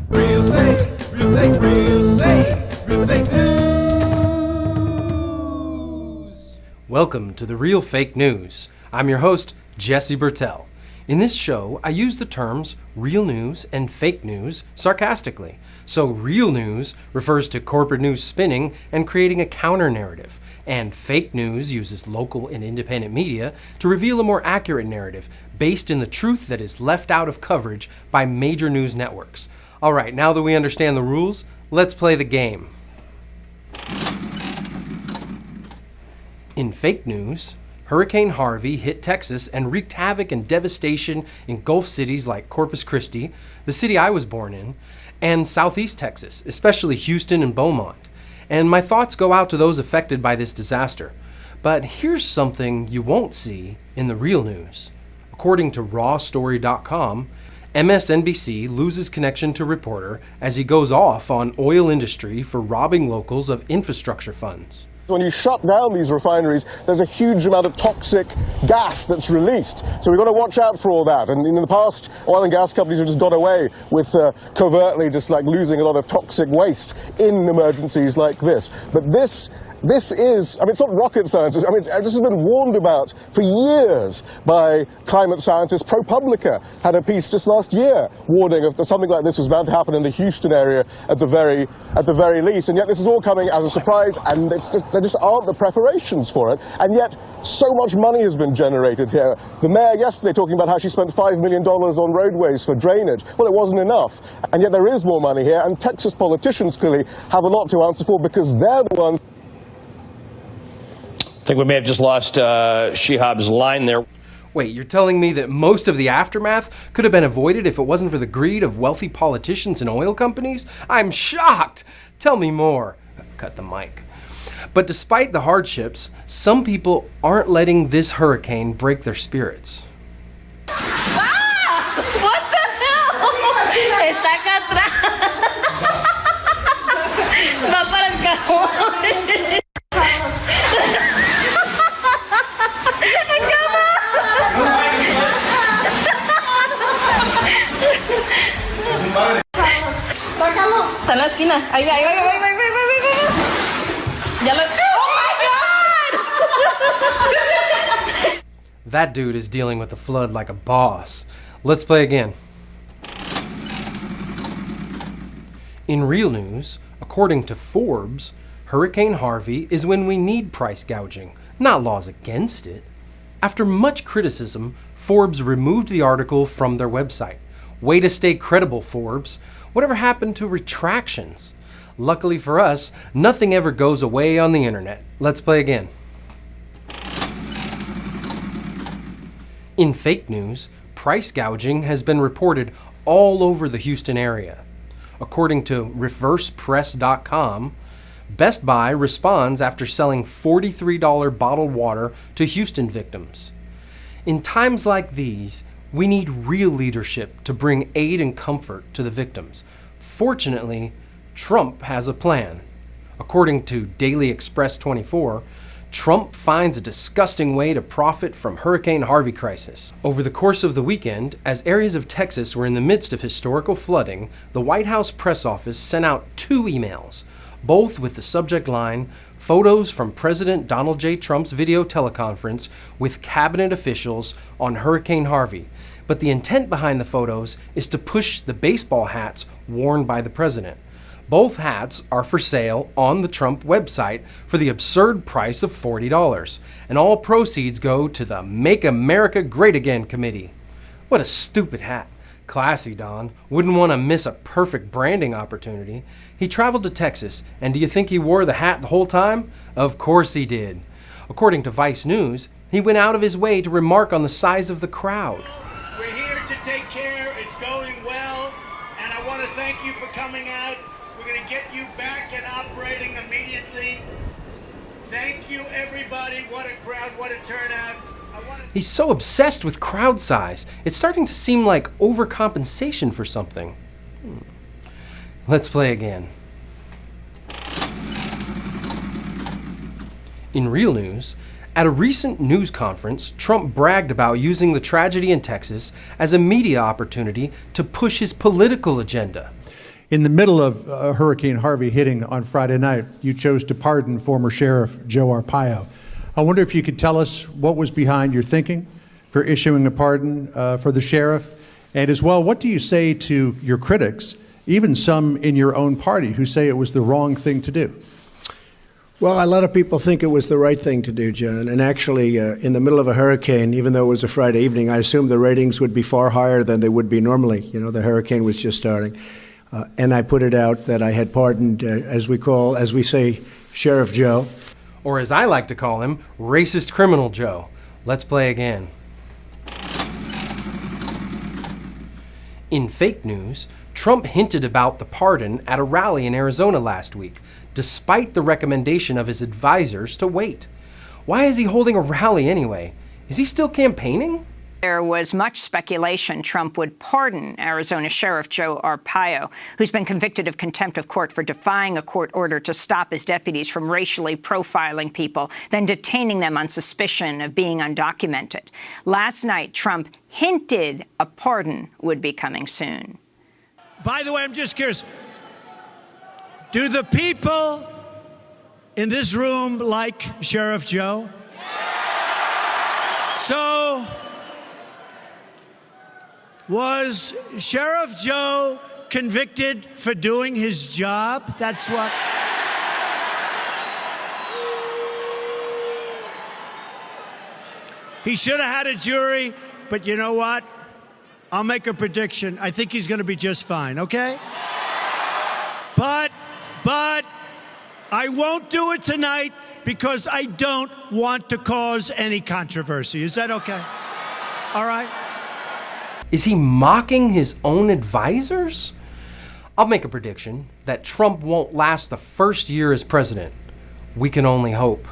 Real fake, real fake, real fake, real fake news. Welcome to the Real Fake News. I'm your host, Jesse Bertel. In this show, I use the terms real news and fake news sarcastically. So real news refers to corporate news spinning and creating a counter-narrative, and fake news uses local and independent media to reveal a more accurate narrative based in the truth that is left out of coverage by major news networks. All right, now that we understand the rules, let's play the game. In fake news, Hurricane Harvey hit Texas and wreaked havoc and devastation in Gulf cities like Corpus Christi, the city I was born in, and Southeast Texas, especially Houston and Beaumont. And my thoughts go out to those affected by this disaster. But here's something you won't see in the real news. According to rawstory.com, MSNBC loses connection to reporter as he goes off on oil industry for robbing locals of infrastructure funds. When you shut down these refineries, there's a huge amount of toxic gas that's released. So we've got to watch out for all that. And in the past, oil and gas companies have just got away with covertly just like losing a lot of toxic waste in emergencies like this. But this is, it's not rocket science. This has been warned about for years by climate scientists. ProPublica had a piece just last year warning of that something like this was bound to happen in the Houston area at the very least. And yet this is all coming as a surprise, and there just aren't the preparations for it. And yet so much money has been generated here. The mayor yesterday talking about how she spent $5 million on roadways for drainage. Well, it wasn't enough. And yet there is more money here, and Texas politicians clearly have a lot to answer for because they're the ones. I think we may have just lost Shihab's line there. Wait, you're telling me that most of the aftermath could have been avoided if it wasn't for the greed of wealthy politicians and oil companies? I'm shocked! Tell me more. Cut the mic. But despite the hardships, some people aren't letting this hurricane break their spirits. Ah! What the hell? Está acá atrás. Va para el cajón. Está en la esquina. Ahí va. Ya lo... Oh my God! That dude is dealing with the flood like a boss. Let's play again. In real news, according to Forbes, Hurricane Harvey is when we need price gouging, not laws against it. After much criticism, Forbes removed the article from their website. Way to stay credible, Forbes. Whatever happened to retractions? Luckily for us, nothing ever goes away on the internet. Let's play again. In fake news, price gouging has been reported all over the Houston area. According to reversepress.com, Best Buy responds after selling $43 bottled water to Houston victims. In times like these, we need real leadership to bring aid and comfort to the victims. Fortunately, Trump has a plan. According to Daily Express 24, Trump finds a disgusting way to profit from Hurricane Harvey crisis. Over the course of the weekend, as areas of Texas were in the midst of historical flooding, the White House press office sent out 2 emails, both with the subject line, photos from President Donald J. Trump's video teleconference with cabinet officials on Hurricane Harvey. But the intent behind the photos is to push the baseball hats worn by the president. Both hats are for sale on the Trump website for the absurd price of $40, and all proceeds go to the Make America Great Again committee. What a stupid hat. Classy, Don. Wouldn't want to miss a perfect branding opportunity. He traveled to Texas, and do you think he wore the hat the whole time? Of course he did. According to Vice News, he went out of his way to remark on the size of the crowd. We're here to take care. It's going well, and I want to thank you for coming out. We're going to get you back and operating immediately. Thank you, everybody. What a crowd, what a turnout. He's so obsessed with crowd size, it's starting to seem like overcompensation for something. Let's play again. In real news, at a recent news conference, Trump bragged about using the tragedy in Texas as a media opportunity to push his political agenda. In the middle of Hurricane Harvey hitting on Friday night, you chose to pardon former Sheriff Joe Arpaio. I wonder if you could tell us what was behind your thinking for issuing a pardon for the sheriff, and as well, what do you say to your critics, even some in your own party, who say it was the wrong thing to do? Well, a lot of people think it was the right thing to do, John. And actually, in the middle of a hurricane, even though it was a Friday evening, I assumed the ratings would be far higher than they would be normally. You know, the hurricane was just starting. And I put it out that I had pardoned, as we say, Sheriff Joe. Or as I like to call him, Racist Criminal Joe. Let's play again. In fake news, Trump hinted about the pardon at a rally in Arizona last week, despite the recommendation of his advisors to wait. Why is he holding a rally anyway? Is he still campaigning? There was much speculation Trump would pardon Arizona Sheriff Joe Arpaio, who's been convicted of contempt of court for defying a court order to stop his deputies from racially profiling people, then detaining them on suspicion of being undocumented. Last night, Trump hinted a pardon would be coming soon. By the way, I'm just curious. Do the people in this room like Sheriff Joe? So, was Sheriff Joe convicted for doing his job? That's what. He should have had a jury, but you know what? I'll make a prediction. I think he's going to be just fine, okay? But I won't do it tonight because I don't want to cause any controversy. Is that okay? All right? Is he mocking his own advisors? I'll make a prediction that Trump won't last the first year as president. We can only hope.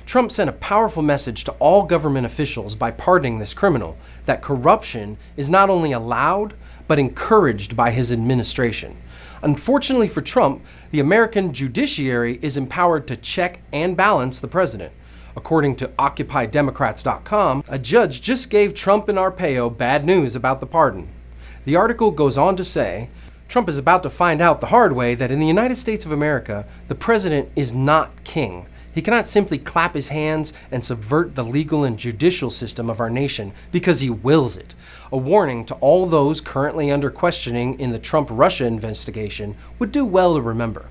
Trump sent a powerful message to all government officials by pardoning this criminal that corruption is not only allowed, but encouraged by his administration. Unfortunately for Trump, the American judiciary is empowered to check and balance the president. According to OccupyDemocrats.com, a judge just gave Trump and Arpaio bad news about the pardon. The article goes on to say, Trump is about to find out the hard way that in the United States of America, the president is not king. He cannot simply clap his hands and subvert the legal and judicial system of our nation because he wills it. A warning to all those currently under questioning in the Trump-Russia investigation would do well to remember.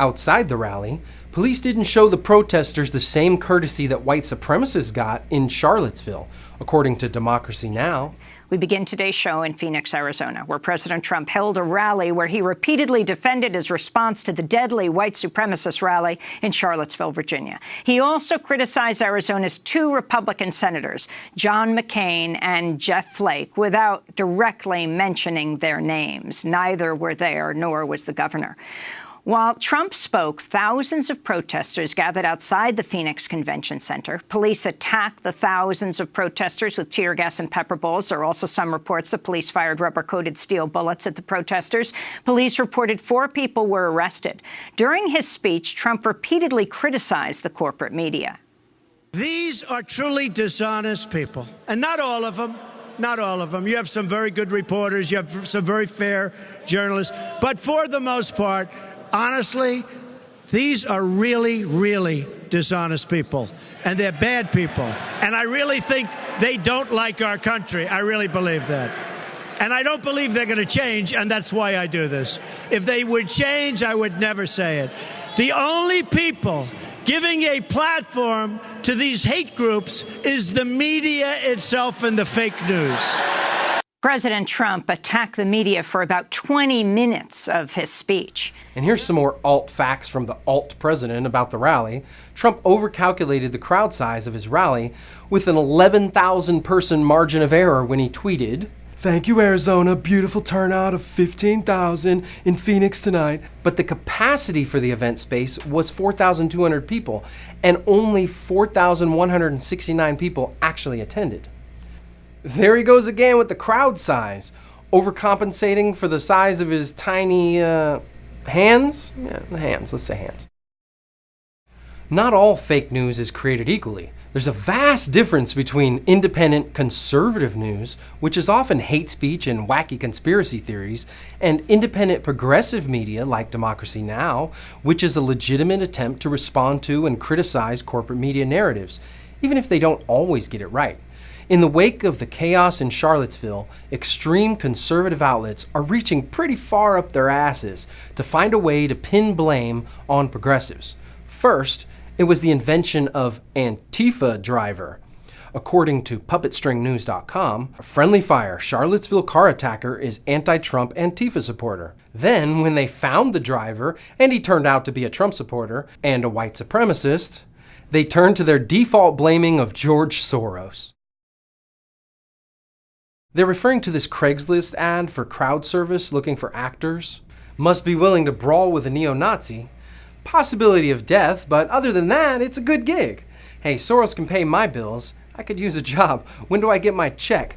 Outside the rally, police didn't show the protesters the same courtesy that white supremacists got in Charlottesville, according to Democracy Now! We begin today's show in Phoenix, Arizona, where President Trump held a rally where he repeatedly defended his response to the deadly white supremacist rally in Charlottesville, Virginia. He also criticized Arizona's two Republican senators, John McCain and Jeff Flake, without directly mentioning their names. Neither were there, nor was the governor. While Trump spoke, thousands of protesters gathered outside the Phoenix Convention Center. Police attacked the thousands of protesters with tear gas and pepper balls. There are also some reports that police fired rubber-coated steel bullets at the protesters. Police reported 4 people were arrested. During his speech, Trump repeatedly criticized the corporate media. These are truly dishonest people, and not all of them. Not all of them. You have some very good reporters. You have some very fair journalists. But for the most part, honestly, these are really, really dishonest people, and they're bad people. And I really think they don't like our country. I really believe that. And I don't believe they're going to change, and that's why I do this. If they would change, I would never say it. The only people giving a platform to these hate groups is the media itself and the fake news. President Trump attacked the media for about 20 minutes of his speech. And here's some more alt facts from the alt president about the rally. Trump overcalculated the crowd size of his rally with an 11,000 person margin of error when he tweeted, "Thank you, Arizona. Beautiful turnout of 15,000 in Phoenix tonight." But the capacity for the event space was 4,200 people, and only 4,169 people actually attended. There he goes again with the crowd size, overcompensating for the size of his tiny hands? Yeah, hands, let's say hands. Not all fake news is created equally. There's a vast difference between independent conservative news, which is often hate speech and wacky conspiracy theories, and independent progressive media like Democracy Now!, which is a legitimate attempt to respond to and criticize corporate media narratives, even if they don't always get it right. In the wake of the chaos in Charlottesville, extreme conservative outlets are reaching pretty far up their asses to find a way to pin blame on progressives. First, it was the invention of Antifa driver. According to PuppetStringNews.com, a friendly fire Charlottesville car attacker is anti-Trump Antifa supporter. Then, when they found the driver, and he turned out to be a Trump supporter and a white supremacist, they turned to their default blaming of George Soros. They're referring to this Craigslist ad for crowd service looking for actors. Must be willing to brawl with a neo-Nazi. Possibility of death, but other than that, it's a good gig. Hey, Soros can pay my bills. I could use a job. When do I get my check?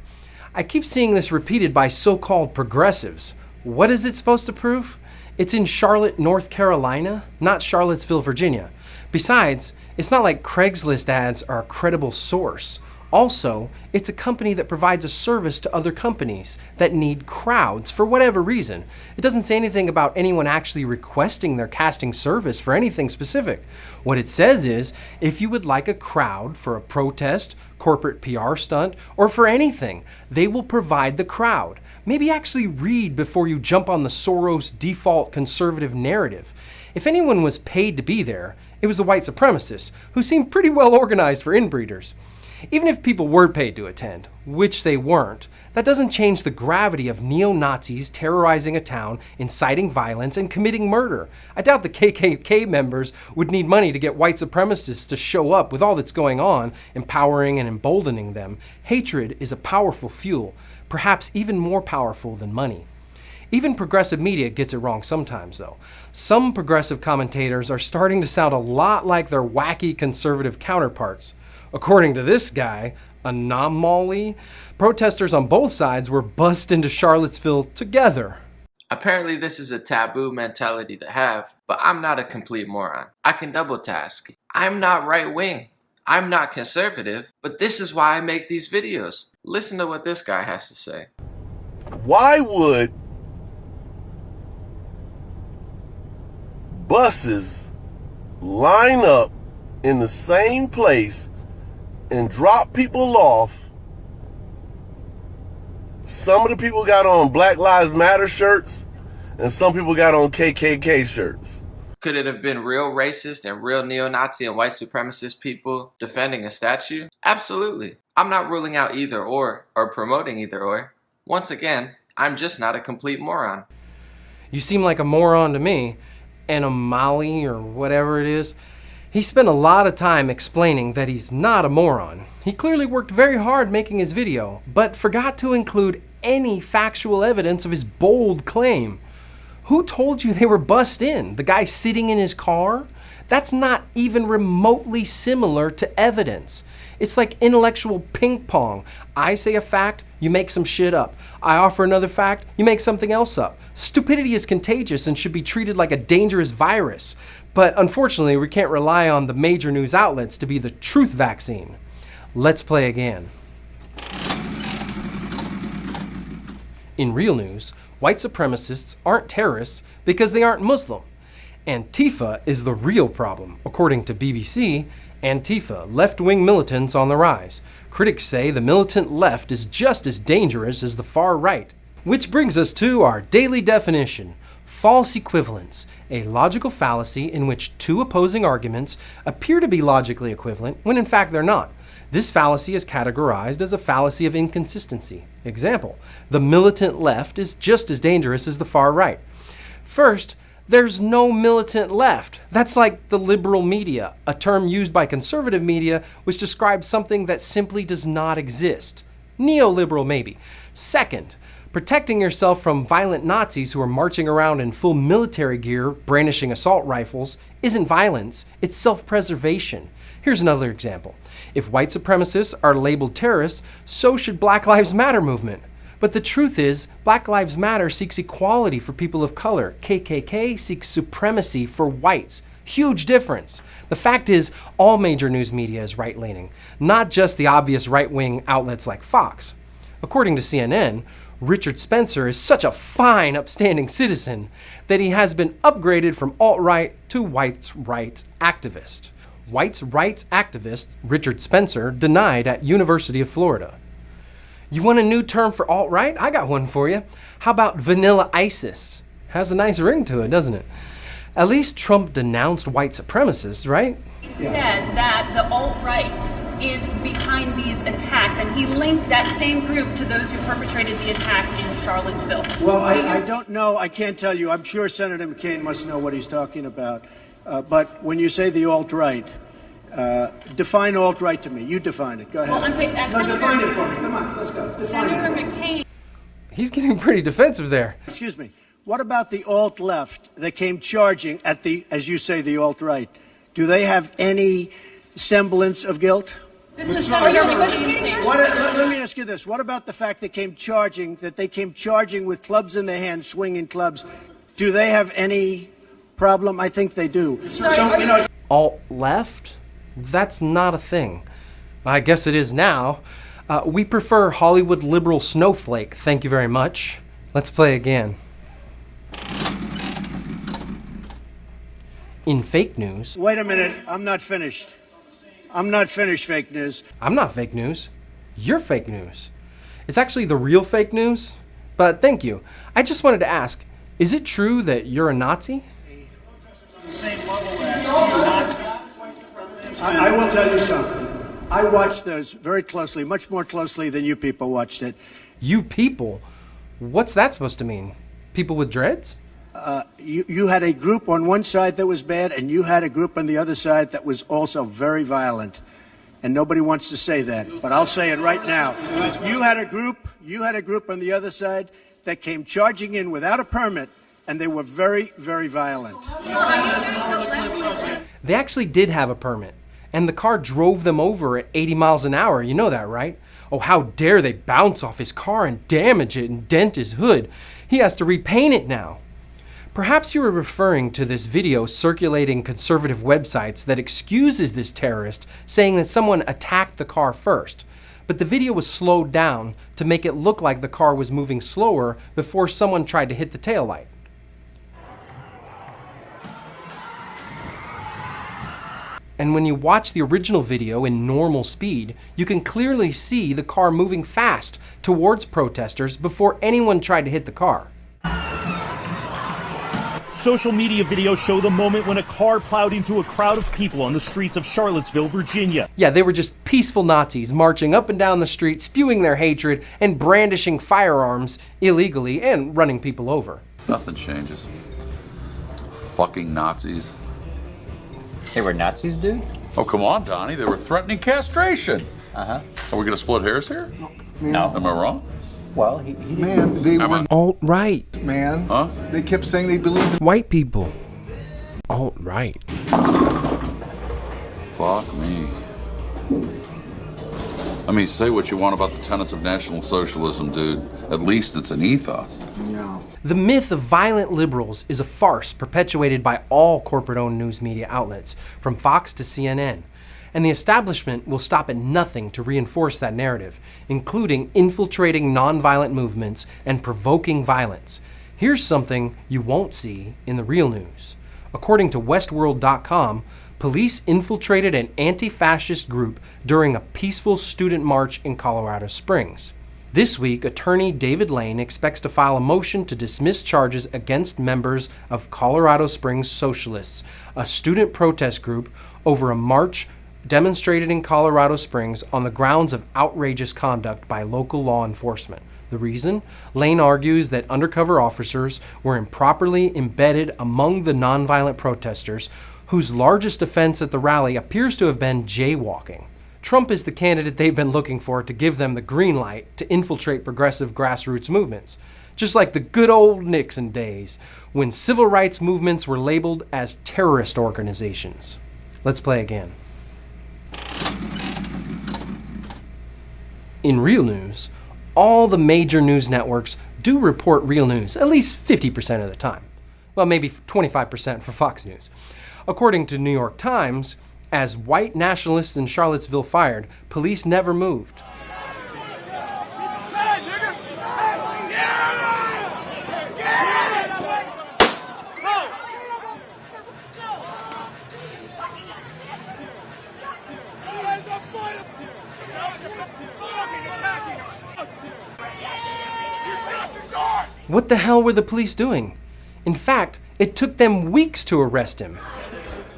I keep seeing this repeated by so-called progressives. What is it supposed to prove? It's in Charlotte, North Carolina, not Charlottesville, Virginia. Besides, it's not like Craigslist ads are a credible source. Also, it's a company that provides a service to other companies that need crowds for whatever reason. It doesn't say anything about anyone actually requesting their casting service for anything specific. What it says is, if you would like a crowd for a protest, corporate PR stunt, or for anything, they will provide the crowd. Maybe actually read before you jump on the Soros default conservative narrative. If anyone was paid to be there, it was the white supremacists, who seemed pretty well organized for inbreeders. Even if people were paid to attend, which they weren't, that doesn't change the gravity of neo-Nazis terrorizing a town, inciting violence, and committing murder. I doubt the KKK members would need money to get white supremacists to show up with all that's going on, empowering and emboldening them. Hatred is a powerful fuel, perhaps even more powerful than money. Even progressive media gets it wrong sometimes, though. Some progressive commentators are starting to sound a lot like their wacky conservative counterparts. According to this guy, Anomaly, protesters on both sides were bussed into Charlottesville together. Apparently this is a taboo mentality to have, but I'm not a complete moron. I can double task. I'm not right-wing. I'm not conservative, but this is why I make these videos. Listen to what this guy has to say. Why would buses line up in the same place and drop people off? Some of the people got on Black Lives Matter shirts and some people got on KKK shirts. Could it have been real racist and real neo-Nazi and white supremacist people defending a statue? Absolutely. I'm not ruling out either or promoting either or. Once again, I'm just not a complete moron. You seem like a moron to me. Anomaly or whatever it is. He spent a lot of time explaining that he's not a moron. He clearly worked very hard making his video, but forgot to include any factual evidence of his bold claim. Who told you they were bussed in? The guy sitting in his car? That's not even remotely similar to evidence. It's like intellectual ping pong. I say a fact, you make some shit up. I offer another fact, you make something else up. Stupidity is contagious and should be treated like a dangerous virus. But unfortunately, we can't rely on the major news outlets to be the truth vaccine. Let's play again. In real news, white supremacists aren't terrorists because they aren't Muslim. Antifa is the real problem. According to BBC, Antifa, left-wing militants on the rise. Critics say the militant left is just as dangerous as the far right. Which brings us to our daily definition. False equivalence, a logical fallacy in which two opposing arguments appear to be logically equivalent when in fact they're not. This fallacy is categorized as a fallacy of inconsistency. Example, the militant left is just as dangerous as the far right. First, there's no militant left. That's like the liberal media, a term used by conservative media which describes something that simply does not exist. Neoliberal maybe. Second, protecting yourself from violent Nazis who are marching around in full military gear, brandishing assault rifles, isn't violence, it's self-preservation. Here's another example. If white supremacists are labeled terrorists, so should Black Lives Matter movement. But the truth is, Black Lives Matter seeks equality for people of color. KKK seeks supremacy for whites. Huge difference. The fact is, all major news media is right-leaning, not just the obvious right-wing outlets like Fox. According to CNN, Richard Spencer is such a fine, upstanding citizen that he has been upgraded from alt-right to white rights activist. White rights activist Richard Spencer denied at University of Florida. You want a new term for alt-right? I got one for you. How about vanilla ISIS? Has a nice ring to it, doesn't it? At least Trump denounced white supremacists, right? He said that the alt-right is behind these attacks, and he linked that same group to those who perpetrated the attack in Charlottesville. Well, I don't know. I can't tell you. I'm sure Senator McCain must know what he's talking about. But when you say the alt-right, define alt-right to me. You define it. Go ahead. Well, I'm saying, define it for me. Come on, let's go. Senator McCain. He's getting pretty defensive there. Excuse me. What about the alt-left that came charging at the, as you say, the alt-right? Do they have any semblance of guilt? This is Senator McCain's statement. Let me ask you this. What about the fact they came charging with clubs in their hands, swinging clubs? Do they have any problem? I think they do. Alt-left? That's not a thing. I guess it is now. We prefer Hollywood liberal snowflake, thank you very much. Let's play again. In fake news... Wait a minute, I'm not finished. I'm not finished, fake news. I'm not fake news. You're fake news. It's actually the real fake news. But thank you. I just wanted to ask, is it true that you're a Nazi? The same level as Nazi. I will tell you something. I watched those very closely, much more closely than you people watched it. You people? What's that supposed to mean? People with dreads? You had a group on one side that was bad, and you had a group on the other side that was also very violent. And nobody wants to say that, but I'll say it right now. You had a group on the other side that came charging in without a permit, and they were very, very violent. They actually did have a permit, and the car drove them over at 80 miles an hour. You know that, right? Oh, how dare they bounce off his car and damage it and dent his hood. He has to repaint it now. Perhaps you were referring to this video circulating conservative websites that excuses this terrorist, saying that someone attacked the car first. But the video was slowed down to make it look like the car was moving slower before someone tried to hit the taillight. And when you watch the original video in normal speed, you can clearly see the car moving fast towards protesters before anyone tried to hit the car. Social media videos show the moment when a car plowed into a crowd of people on the streets of Charlottesville, Virginia. Yeah, they were just peaceful Nazis marching up and down the street, spewing their hatred and brandishing firearms illegally and running people over. Nothing changes. Fucking Nazis. They were Nazis, dude? Oh, come on, Donnie. They were threatening castration. Uh-huh. Are we going to split hairs here? No. Am I wrong? Well, he Man, they were alt-right. Man. Huh? They kept saying they believed in white people. Alt-right. Fuck me. I mean, say what you want about the tenets of National Socialism, dude. At least it's an ethos. No. The myth of violent liberals is a farce perpetuated by all corporate-owned news media outlets, from Fox to CNN. And the establishment will stop at nothing to reinforce that narrative, including infiltrating nonviolent movements and provoking violence. Here's something you won't see in the real news. According to Westworld.com, police infiltrated an anti-fascist group during a peaceful student march in Colorado Springs. This week, attorney David Lane expects to file a motion to dismiss charges against members of Colorado Springs Socialists, a student protest group, over a march demonstrated in Colorado Springs on the grounds of outrageous conduct by local law enforcement. The reason? Lane argues that undercover officers were improperly embedded among the nonviolent protesters, whose largest offense at the rally appears to have been jaywalking. Trump is the candidate they've been looking for to give them the green light to infiltrate progressive grassroots movements, just like the good old Nixon days, when civil rights movements were labeled as terrorist organizations. Let's play again. In real news, all the major news networks do report real news, at least 50% of the time. Well, maybe 25% for Fox News. According to New York Times, as white nationalists in Charlottesville fired, police never moved. What the hell were the police doing? In fact, it took them weeks to arrest him.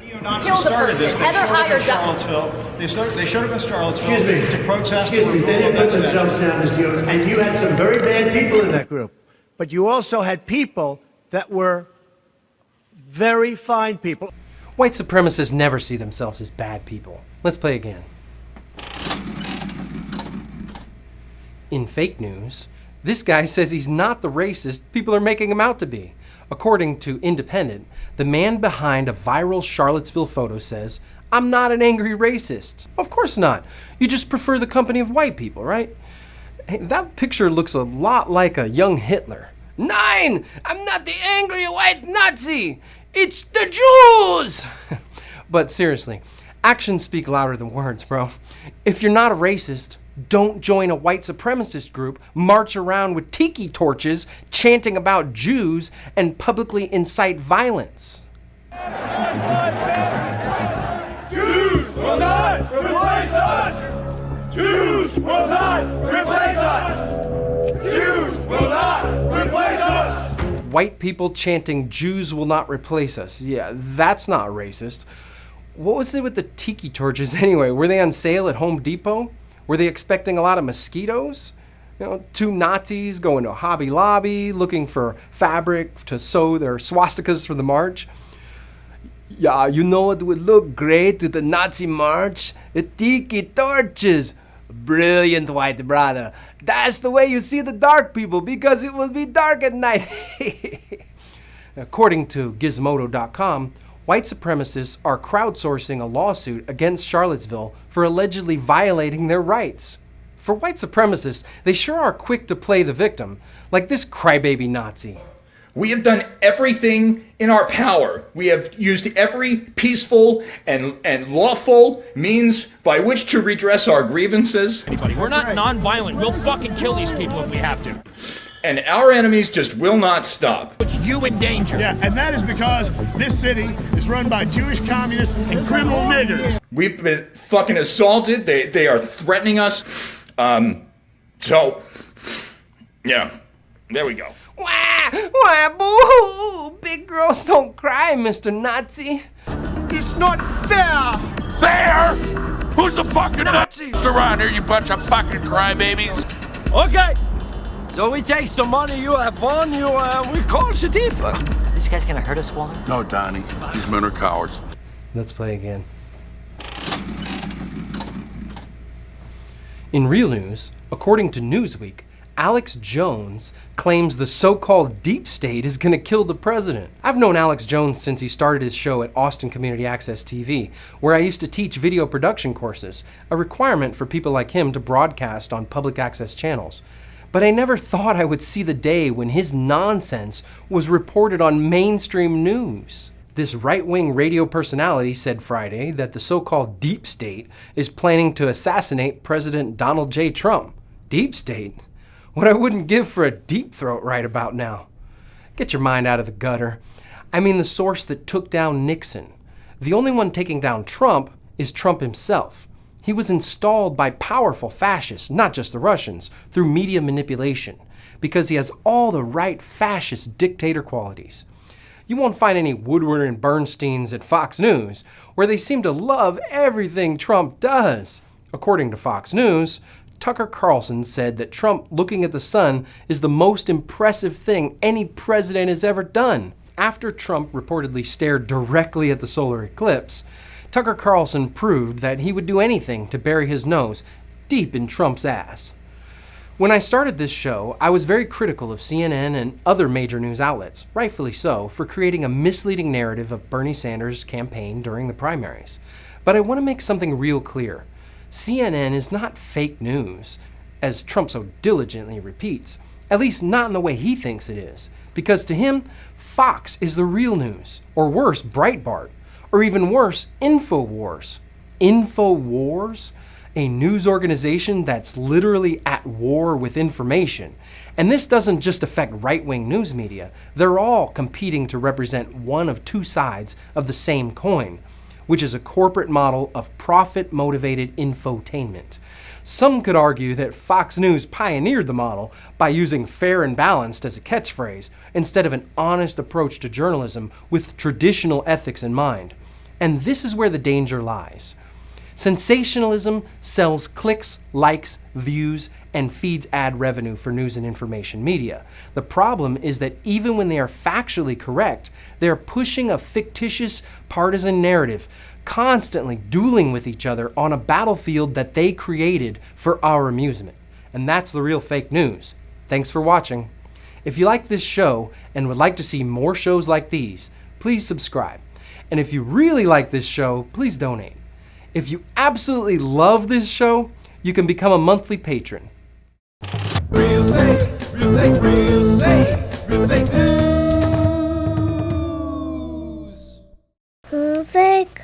Kill the person. Heather hired Charlottesville. They showed up in Charlottesville to protest. Excuse me, they didn't put themselves down as you, and you had some very bad people in that group. But you also had people that were very fine people. White supremacists never see themselves as bad people. Let's play again. In fake news, this guy says he's not the racist people are making him out to be. According to Independent, the man behind a viral Charlottesville photo says, "I'm not an angry racist." Of course not. You just prefer the company of white people, right? Hey, that picture looks a lot like a young Hitler. "Nein! I'm not the angry white Nazi! It's the Jews!" But seriously, actions speak louder than words, bro. If you're not a racist, don't join a white supremacist group, march around with tiki torches, chanting about Jews, and publicly incite violence. Jews will not replace us! Jews will not replace us! Jews will not replace us! White people chanting "Jews will not replace us." Yeah, that's not racist. What was it with the tiki torches anyway? Were they on sale at Home Depot? Were they expecting a lot of mosquitoes? You know, two Nazis going to Hobby Lobby looking for fabric to sew their swastikas for the march. Yeah, you know what would look great to the Nazi march? The tiki torches. Brilliant, white brother. That's the way you see the dark people, because it will be dark at night. According to Gizmodo.com, white supremacists are crowdsourcing a lawsuit against Charlottesville for allegedly violating their rights. For white supremacists, they sure are quick to play the victim, like this crybaby Nazi. We have done everything in our power. We have used every peaceful and lawful means by which to redress our grievances. We're not nonviolent. We'll fucking kill these people if we have to. And our enemies just will not stop. It's you in danger. Yeah, and that is because this city is run by Jewish communists and criminal niggers. We've been fucking assaulted. They are threatening us. So, yeah, there we go. Wah, wah, boo-hoo. Big girls don't cry, Mr. Nazi. It's not fair. Fair? Who's the fucking Nazis around here, you bunch of fucking crybabies? Okay, so we take some money you have won, we call Shatifa. This guy's gonna hurt us, Walter? No, Donnie. These men are cowards. Let's play again. In real news, according to Newsweek, Alex Jones claims the so-called deep state is going to kill the president. I've known Alex Jones since he started his show at Austin Community Access TV, where I used to teach video production courses, a requirement for people like him to broadcast on public access channels. But I never thought I would see the day when his nonsense was reported on mainstream news. This right-wing radio personality said Friday that the so-called deep state is planning to assassinate President Donald J. Trump. Deep state? What I wouldn't give for a deep throat right about now. Get your mind out of the gutter. I mean the source that took down Nixon. The only one taking down Trump is Trump himself. He was installed by powerful fascists, not just the Russians, through media manipulation, because he has all the right fascist dictator qualities. You won't find any Woodward and Bernsteins at Fox News, where they seem to love everything Trump does. According to Fox News, Tucker Carlson said that Trump looking at the sun is the most impressive thing any president has ever done. After Trump reportedly stared directly at the solar eclipse, Tucker Carlson proved that he would do anything to bury his nose deep in Trump's ass. When I started this show, I was very critical of CNN and other major news outlets, rightfully so, for creating a misleading narrative of Bernie Sanders' campaign during the primaries. But I want to make something real clear. CNN is not fake news, as Trump so diligently repeats, at least not in the way he thinks it is, because to him, Fox is the real news, or worse, Breitbart. Or even worse, InfoWars. InfoWars? A news organization that's literally at war with information. And this doesn't just affect right-wing news media. They're all competing to represent one of two sides of the same coin, which is a corporate model of profit-motivated infotainment. Some could argue that Fox News pioneered the model by using fair and balanced as a catchphrase instead of an honest approach to journalism with traditional ethics in mind. And this is where the danger lies. Sensationalism sells clicks, likes, views, and feeds ad revenue for news and information media. The problem is that even when they are factually correct, they're pushing a fictitious partisan narrative, constantly dueling with each other on a battlefield that they created for our amusement. And that's the real fake news. Thanks for watching. If you like this show and would like to see more shows like these, please subscribe. And if you really like this show, please donate. If you absolutely love this show, you can become a monthly patron. Real fake, real fake, real fake, real fake news. Real fake.